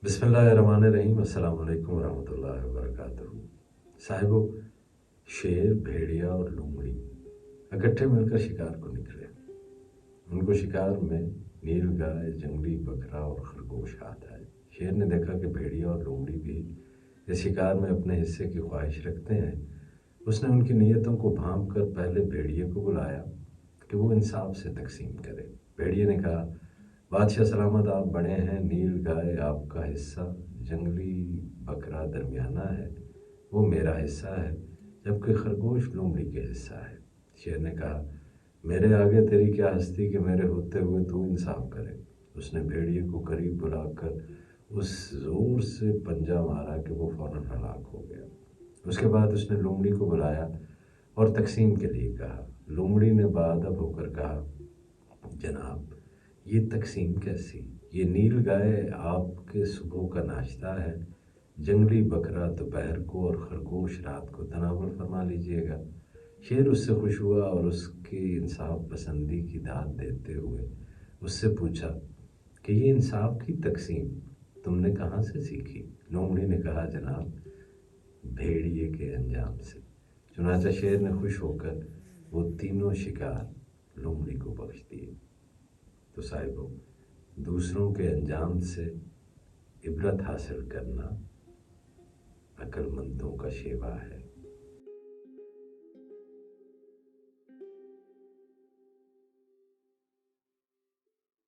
बिस्मिल्लाहिर्रहमानिर्रहीम। अस्सलाम वालेकुम रहमतुल्लाहि व बरकातहू। साहिबो, शेर, भेड़िया और लोमड़ी इकट्ठे मिलकर शिकार को निकले। उनको शिकार में नील गाय, जंगली बकरा और खरगोश आता है। शेर ने देखा कि भेड़िया और लोमड़ी भी इस शिकार में अपने हिस्से की ख्वाहिश रखते हैं। उसने उनकी नीयतों को भांप कर पहले भेड़िए को बुलाया कि वो इंसाफ से तकसीम करे। भेड़िए ने कहा, बादशाह सलामत, आप बड़े हैं, नील गाय आपका हिस्सा, जंगली बकरा दरमियाना है, वो मेरा हिस्सा है, जबकि खरगोश लोमड़ी के हिस्सा है। शेर ने कहा, मेरे आगे तेरी क्या हस्ती कि मेरे होते हुए तू इंसाफ करे। उसने भेड़िए को करीब बुलाकर उस जोर से पंजा मारा कि वो फौरन हलाक हो गया। उसके बाद उसने लोमड़ी को बुलाया और तकसीम के लिए कहा। लोमड़ी ने बाअदब होकर कहा, जनाब, ये तकसीम कैसी? ये नील गाय आपके सुबह का नाश्ता है, जंगली बकरा दोपहर को और खरगोश रात को, तनावुल फरमा लीजिएगा। शेर उससे खुश हुआ और उसकी इंसाफ पसंदी की दाद देते हुए उससे पूछा कि ये इंसाफ की तकसीम तुमने कहाँ से सीखी? लोमड़ी ने कहा, जनाब, भेड़िए के अंजाम से। चुनाचा शेर ने खुश होकर वो तीनों शिकार लोमड़ी को बख्श दिए। तो साहिबो, दूसरों के अंजाम से इबरत हासिल करना अक्लमंदों का शेवा है।